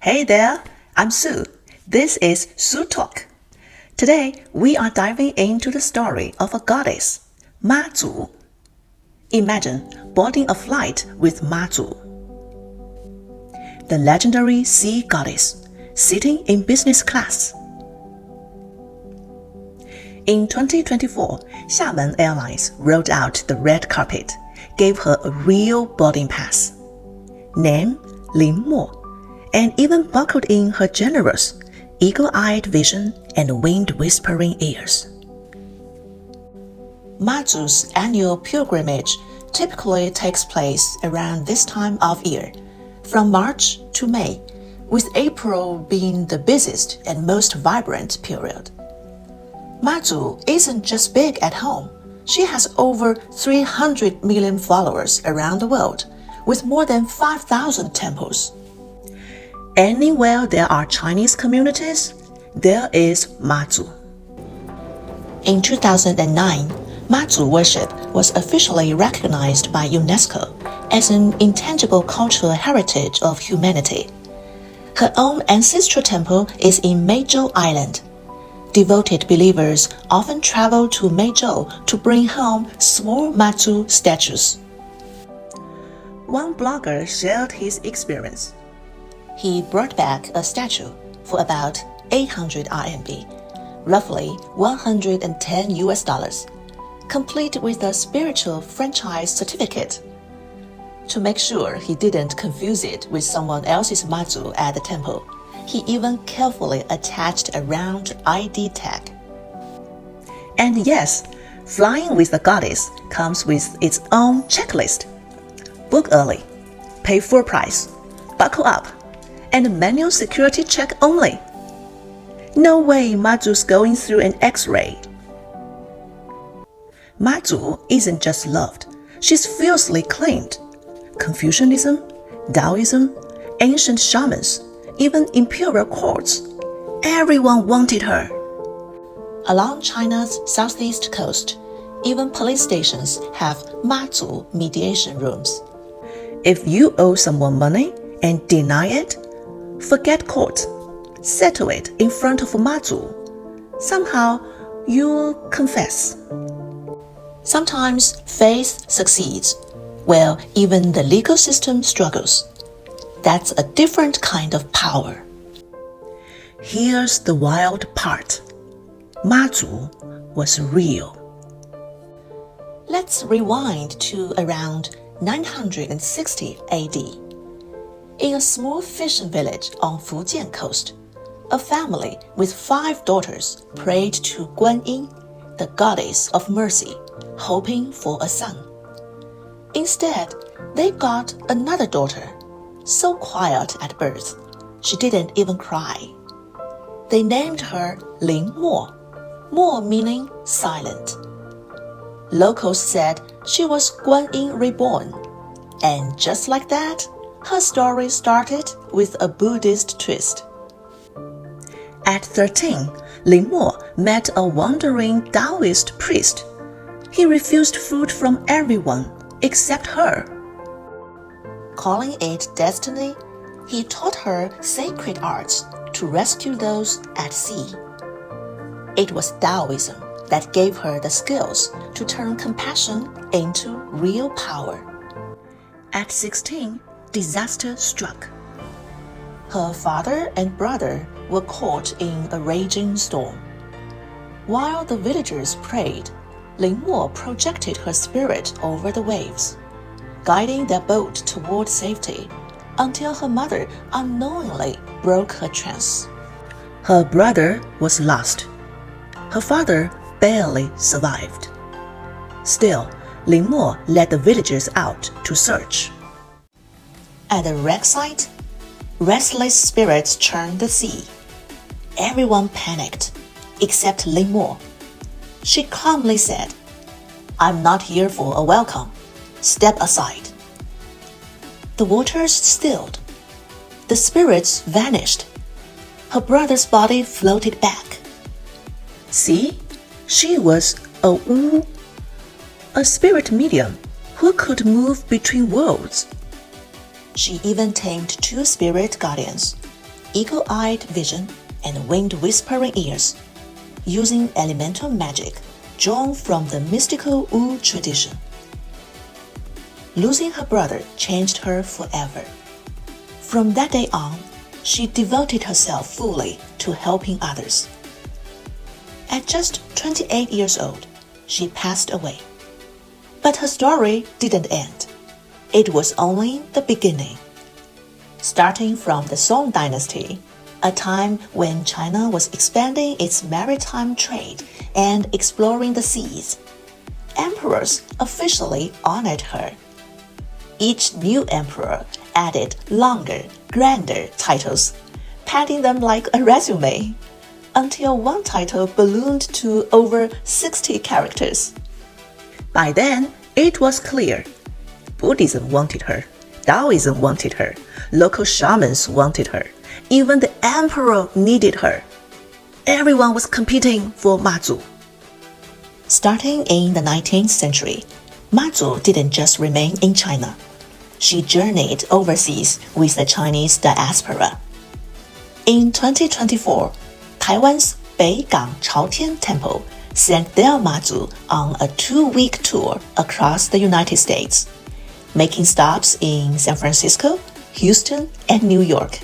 Hey there, I'm Sue. This is Sue Talk. Today, we are diving into the story of a goddess, Mazu. Imagine boarding a flight with Mazu, the legendary sea goddess, sitting in business class. In 2024, Xiamen Airlines rolled out the red carpet, gave her a real boarding pass. Name, Lin Mo, and even buckled in her generous, eagle-eyed vision and wind-whispering ears. Mazu's annual pilgrimage typically takes place around this time of year, from March to May, with April being the busiest and most vibrant period. Mazu isn't just big at home. She has over 300 million followers around the world, with more than 5,000 temples. Anywhere there are Chinese communities, there is Mazu. In 2009, Mazu worship was officially recognized by UNESCO as an intangible cultural heritage of humanity. Her own ancestral temple is in Mazu Island. Devoted believers often travel to Mazu to bring home small Mazu statues. One blogger shared his experience. He brought back a statue for about 800 RMB, roughly $110, complete with a spiritual franchise certificate. To make sure he didn't confuse it with someone else's Mazu at the temple, he even carefully attached a round ID tag. And yes, flying with the goddess comes with its own checklist. Book early, pay full price, buckle up, and manual security check only. No way Mazu's going through an X-ray. Mazu isn't just loved, she's fiercely claimed. Confucianism, Taoism, ancient shamans, even imperial courts, everyone wanted her. Along China's southeast coast, even police stations have Mazu mediation rooms. If you owe someone money and deny it, forget court. Settle it in front of Mazu. Somehow, you'll confess. Sometimes faith succeeds, while even the legal system struggles. That's a different kind of power. Here's the wild part. Mazu was real. Let's rewind to around 960 AD. In a small fishing village on Fujian coast, a family with 5 daughters prayed to Guanyin, the goddess of mercy, hoping for a son. Instead, they got another daughter, so quiet at birth, she didn't even cry. They named her Lin Mo, Mo meaning silent. Locals said she was Guanyin reborn, and just like that, her story started with a Buddhist twist. At 13, Lin Mo met a wandering Taoist priest. He refused food from everyone except her. Calling it destiny, he taught her sacred arts to rescue those at sea. It was Taoism that gave her the skills to turn compassion into real power. At 16, disaster struck. Her father and brother were caught in a raging storm. While the villagers prayed, Lin Mo projected her spirit over the waves, guiding their boat toward safety until her mother unknowingly broke her trance. Her brother was lost. Her father barely survived. Still, Lin Mo led the villagers out to search. At the wreck site, restless spirits churned the sea. Everyone panicked, except Lin Mo. She calmly said, "I'm not here for a welcome. Step aside." The waters stilled. The spirits vanished. Her brother's body floated back. See, she was a Wu, a spirit medium who could move between worlds. She even tamed 2 spirit guardians, eagle-eyed vision, and wind-whispering ears, using elemental magic drawn from the mystical Wu tradition. Losing her brother changed her forever. From that day on, she devoted herself fully to helping others. At just 28 years old, she passed away. But her story didn't end. It was only the beginning. Starting from the Song Dynasty, a time when China was expanding its maritime trade and exploring the seas, emperors officially honored her. Each new emperor added longer, grander titles, padding them like a resume, until one title ballooned to over 60 characters. By then, it was clear. Buddhism wanted her, Taoism wanted her, local shamans wanted her, even the emperor needed her. Everyone was competing for Mazu. Starting in the 19th century, Mazu didn't just remain in China. She journeyed overseas with the Chinese diaspora. In 2024, Taiwan's Beigang Chaotian Temple sent their Mazu on a 2-week tour across the United States, making stops in San Francisco, Houston, and New York.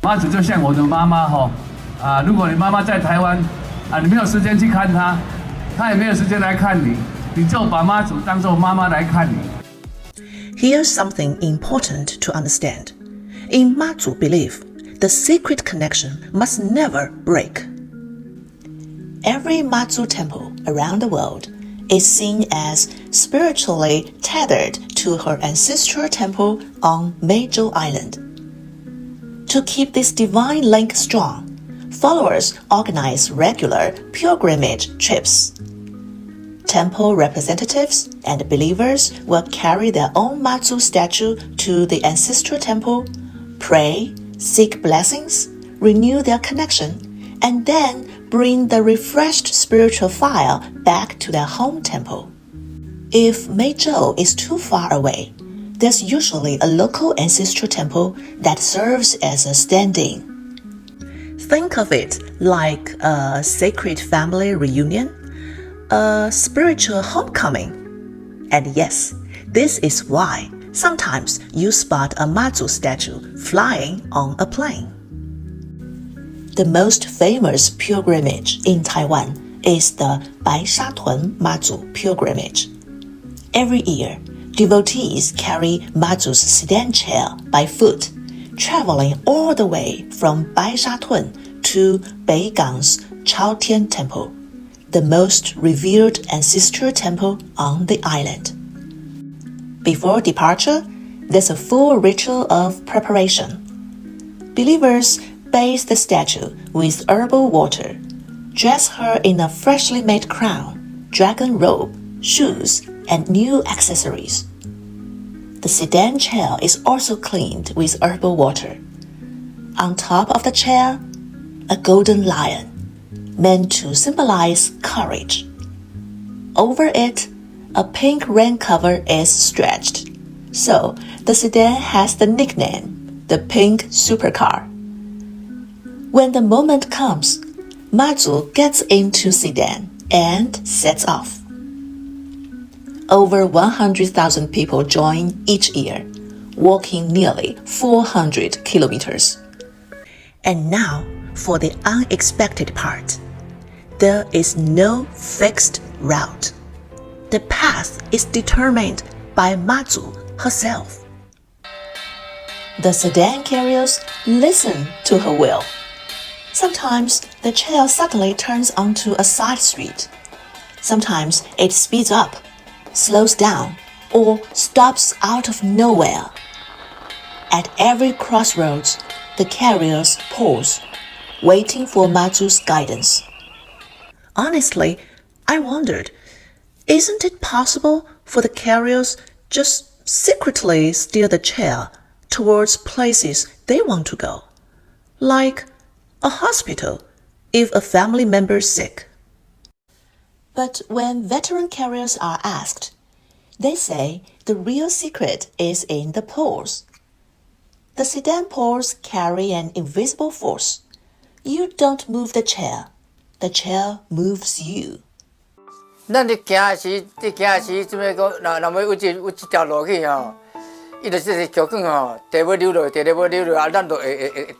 妈祖就像我的妈妈如果你妈妈在台湾你没有时间去看她，她也没有时间来看你，你就把妈祖当作妈妈来看你。 Here's something important to understand. In Mazu belief, the sacred connection must never break. Every Mazu temple around the world is seen as spiritually tethered to her ancestral temple on Mazu Island. To keep this divine link strong, followers organize regular pilgrimage trips. Temple representatives and believers will carry their own Mazu statue to the ancestral temple, pray, seek blessings, renew their connection, and then bring the refreshed spiritual fire back to their home temple. If Meizhou is too far away, there's usually a local ancestral temple that serves as a stand-in. Think of it like a sacred family reunion, a spiritual homecoming. And yes, this is why sometimes you spot a Mazu statue flying on a plane. The most famous pilgrimage in Taiwan is the Baishatun Mazu pilgrimage. Every year, devotees carry Mazu's sedan chair by foot, traveling all the way from Baishatun to Beigang's Chaotian Temple, the most revered ancestral temple on the island. Before departure, there's a full ritual of preparation. Believers bathe the statue with herbal water, dress her in a freshly made crown, dragon robe, shoes, and new accessories. The sedan chair is also cleaned with herbal water. On top of the chair, a golden lion, meant to symbolize courage. Over it, a pink rain cover is stretched, so the sedan has the nickname, the Pink Supercar. When the moment comes, Mazu gets into sedan and sets off. Over 100,000 people join each year, walking nearly 400 kilometers. And now for the unexpected part. There is no fixed route. The path is determined by Mazu herself. The sedan carriers listen to her will. Sometimes the chair suddenly turns onto a side street. Sometimes it speeds up, slows down, or stops out of nowhere. At every crossroads, the carriers pause, waiting for Mazu's guidance. Honestly, I wondered, isn't it possible for the carriers just secretly steer the chair towards places they want to go? Like a hospital if a family member is sick. But when veteran carriers are asked, they say the real secret is in the pause. The sedan poles carry an invisible force. You don't move the chair moves you. 咱伫行时，这边讲，若要有一条路去吼，伊就是桥管吼，地要扭落，啊，咱就会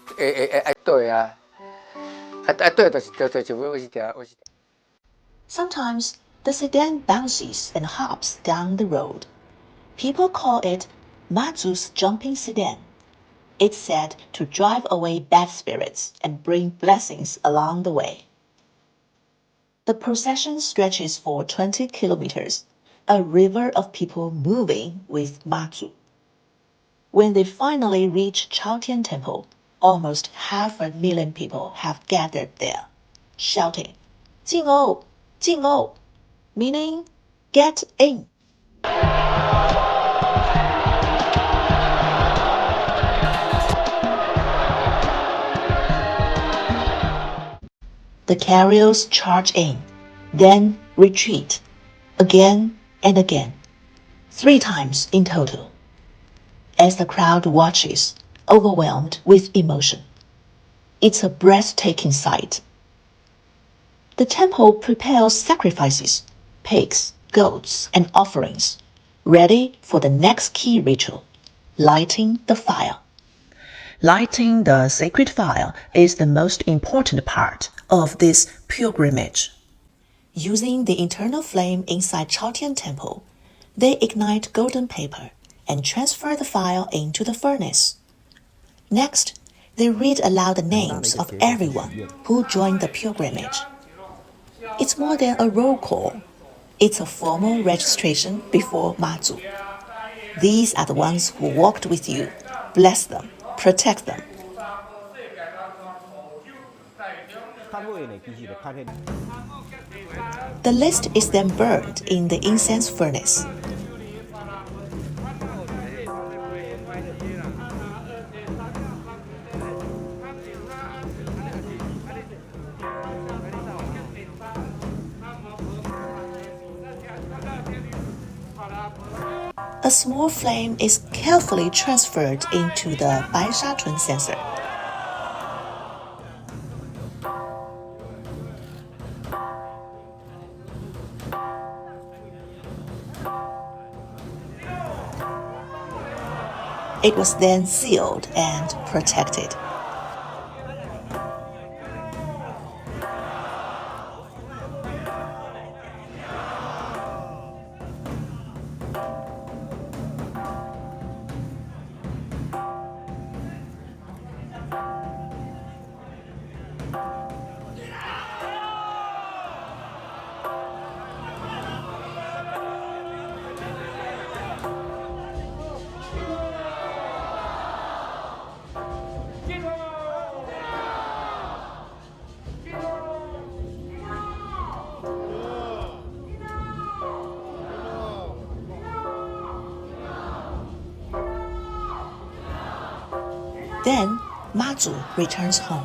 对啊，对就有一条。Sometimes the sedan bounces and hops down the road. People call it Mazu's jumping sedan. It's said to drive away bad spirits and bring blessings along the way. The procession stretches for 20 kilometers, a river of people moving with Mazu. When they finally reach Chaotian Temple, almost 500,000 people have gathered there, shouting, 进欧, 进欧, meaning get in. The carriers charge in, then retreat, again and again, 3 times in total. As the crowd watches, overwhelmed with emotion. It's a breathtaking sight. The temple prepares sacrifices, pigs, goats, and offerings, ready for the next key ritual, lighting the fire. Lighting the sacred fire is the most important part of this pilgrimage. Using the internal flame inside Chaotian Temple, they ignite golden paper and transfer the fire into the furnace. Next, they read aloud the names of everyone who joined the pilgrimage. It's more than a roll call. It's a formal registration before Mazu. These are the ones who walked with you. Bless them, protect them. The list is then burned in the incense furnace. A small flame is carefully transferred into the Baishatun censer. It was then sealed and protected. Then Mazu returns home.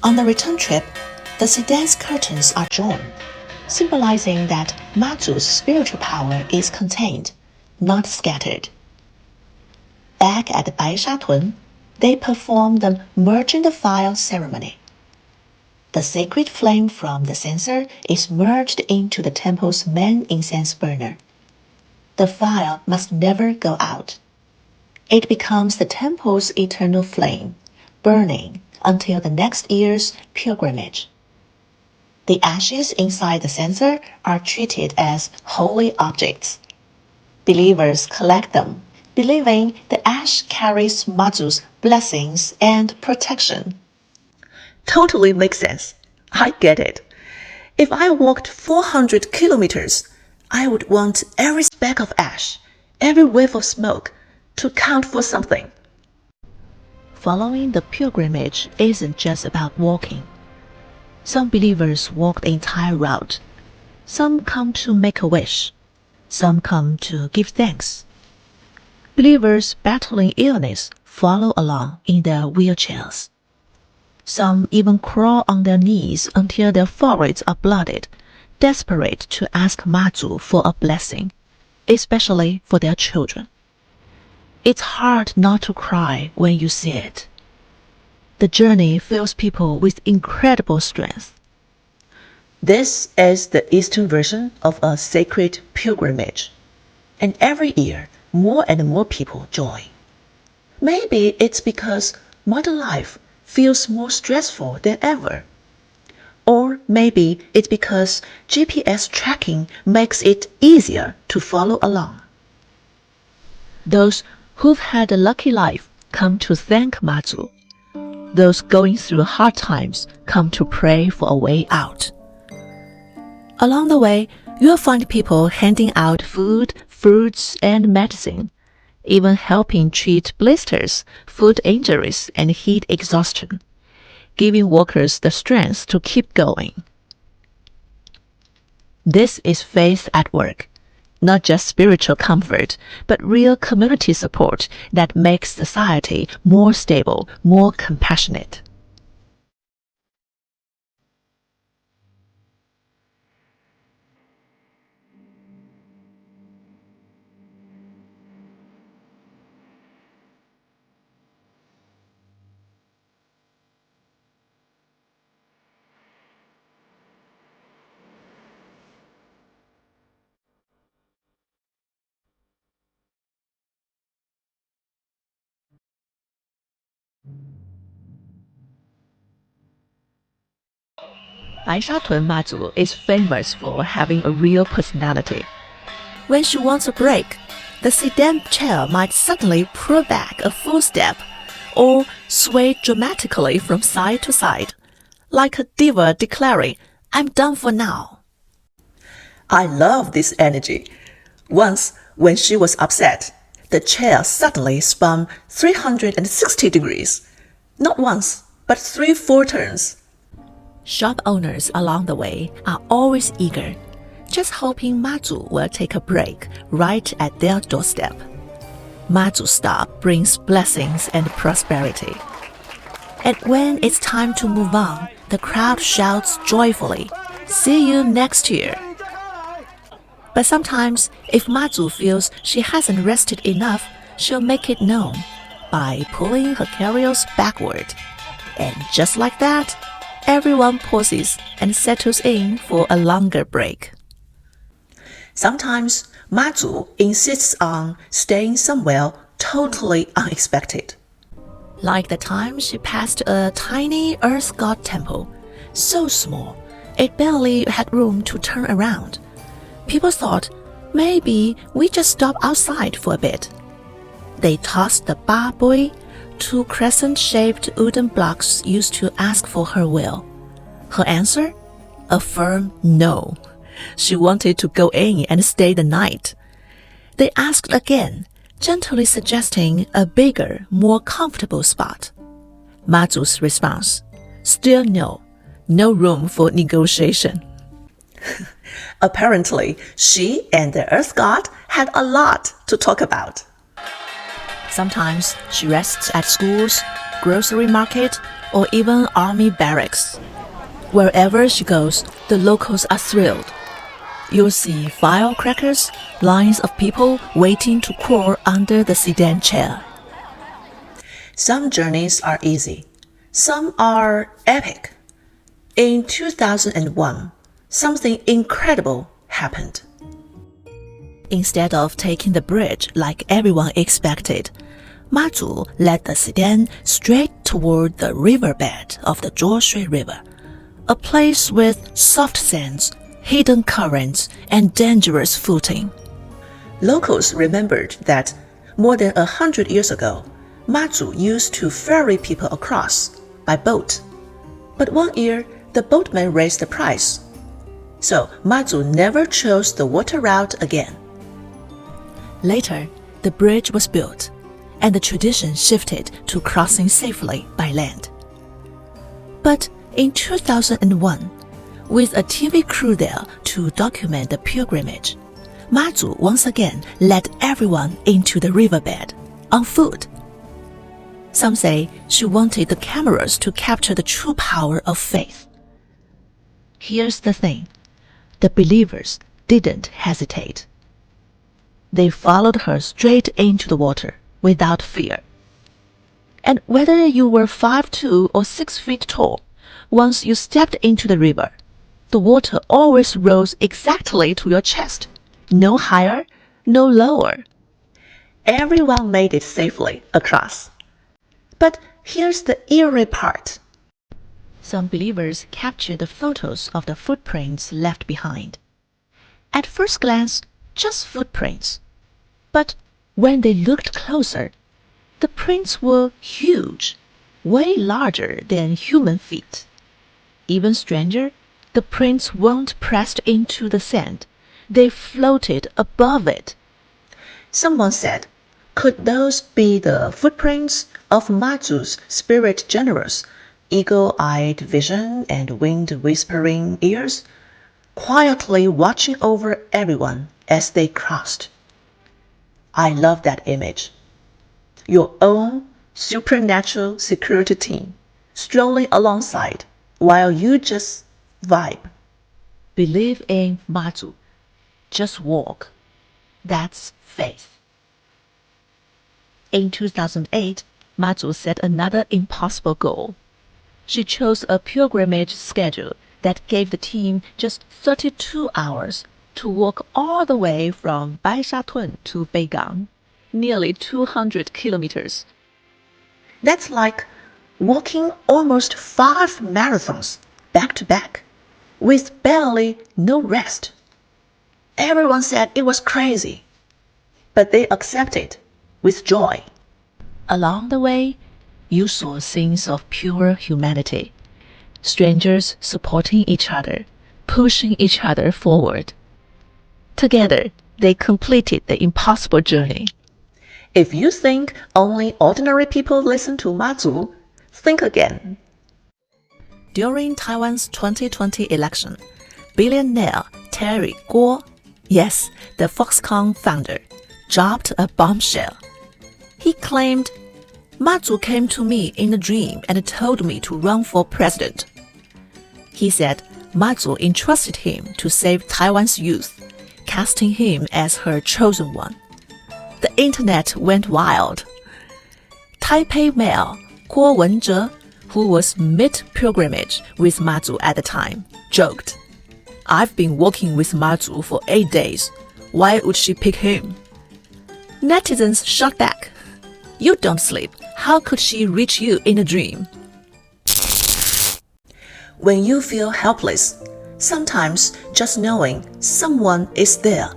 On the return trip, the sedan's curtains are drawn, symbolizing that Mazu's spiritual power is contained, not scattered. Back at Baishatun, they perform the merging the fire ceremony. The sacred flame from the censer is merged into the temple's main incense burner. The fire must never go out. It becomes the temple's eternal flame, burning until the next year's pilgrimage. The ashes inside the censer are treated as holy objects. Believers collect them, believing the ash carries Mazu's blessings and protection. Totally makes sense. I get it. If I walked 400 kilometers, I would want every speck of ash, every whiff of smoke, to count for something. Following the pilgrimage isn't just about walking. Some believers walk the entire route. Some come to make a wish. Some come to give thanks. Believers battling illness follow along in their wheelchairs. Some even crawl on their knees until their foreheads are bloodied, desperate to ask Mazu for a blessing, especially for their children. It's hard not to cry when you see it. The journey fills people with incredible strength. This is the Eastern version of a sacred pilgrimage, and every year more and more people join. Maybe it's because modern life feels more stressful than ever. Or maybe it's because GPS tracking makes it easier to follow along. Those who've had a lucky life come to thank Mazu. Those going through hard times come to pray for a way out. Along the way, you'll find people handing out food, fruits, and medicine, even helping treat blisters, foot injuries, and heat exhaustion, giving workers the strength to keep going. This is faith at work, not just spiritual comfort, but real community support that makes society more stable, more compassionate. Aishatun Mazu is famous for having a real personality. When she wants a break, the sedan chair might suddenly pull back a full step or sway dramatically from side to side, like a diva declaring, "I'm done for now." I love this energy. Once, when she was upset, the chair suddenly spun 360 degrees. Not once, but 3-4 turns. Shop owners along the way are always eager, just hoping Mazu will take a break right at their doorstep. Mazu's stop brings blessings and prosperity. And when it's time to move on, the crowd shouts joyfully, "See you next year." But sometimes, if Mazu feels she hasn't rested enough, she'll make it known by pulling her carriers backward. And just like that, everyone pauses and settles in for a longer break. Sometimes, Mazu insists on staying somewhere totally unexpected. Like the time she passed a tiny earth god temple, so small, it barely had room to turn around. People thought, maybe we just stop outside for a bit. They tossed the ba boi, 2 crescent-shaped wooden blocks used to ask for her will. Her answer? A firm no. She wanted to go in and stay the night. They asked again, gently suggesting a bigger, more comfortable spot. Mazu's response, still no. No room for negotiation. Apparently, she and the Earth God had a lot to talk about. Sometimes she rests at schools, grocery market, or even army barracks. Wherever she goes, the locals are thrilled. You'll see firecrackers, lines of people waiting to crawl under the sedan chair. Some journeys are easy. Some are epic. In 2001, something incredible happened. Instead of taking the bridge like everyone expected, Mazu led the sedan straight toward the riverbed of the Zhuoshui River, a place with soft sands, hidden currents, and dangerous footing. Locals remembered that more than 100 years ago, Mazu used to ferry people across by boat. But one year, the boatman raised the price. So Mazu never chose the water route again. Later, the bridge was built, and the tradition shifted to crossing safely by land. But in 2001, with a TV crew there to document the pilgrimage, Mazu once again led everyone into the riverbed on foot. Some say she wanted the cameras to capture the true power of faith. Here's the thing. The believers didn't hesitate. They followed her straight into the water without fear. And whether you were 5'2" or 6 feet tall, once you stepped into the river, the water always rose exactly to your chest, no higher, no lower. Everyone made it safely across. But here's the eerie part. Some believers captured the photos of the footprints left behind. At first glance, just footprints. But when they looked closer, the prints were huge, way larger than human feet. Even stranger, the prints weren't pressed into the sand. They floated above it. Someone said, could those be the footprints of Mazu's spirit generals, eagle-eyed vision and wind-whispering ears, quietly watching over everyone as they crossed? I love that image. Your own supernatural security team strolling alongside while you just vibe. Believe in Mazu. Just walk. That's faith. In 2008, Mazu set another impossible goal. She chose a pilgrimage schedule that gave the team just 32 hours to walk all the way from Baishatun to Beigang, nearly 200 kilometers. That's like walking almost 5 marathons back to back, with barely no rest. Everyone said it was crazy, but they accepted with joy. Along the way, you saw scenes of pure humanity, strangers supporting each other, pushing each other forward. Together, they completed the impossible journey. If you think only ordinary people listen to Mazu, think again. During Taiwan's 2020 election, billionaire Terry Guo, yes, the Foxconn founder, dropped a bombshell. He claimed, Mazu came to me in a dream and told me to run for president. He said Mazu entrusted him to save Taiwan's youth, casting him as her chosen one. The internet went wild. Taipei Mayor Guo Wenzhe, who was mid-pilgrimage with Mazu at the time, joked, I've been walking with Mazu for 8 days. Why would she pick him? Netizens shot back. You don't sleep. How could she reach you in a dream? When you feel helpless, sometimes just knowing someone is there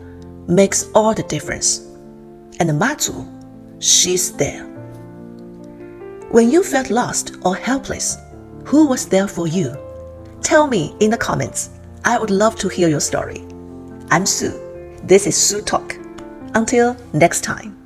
makes all the difference. And Mazu, she's there. When you felt lost or helpless, who was there for you? Tell me in the comments. I would love to hear your story. I'm Sue. This is Sue Talk. Until next time.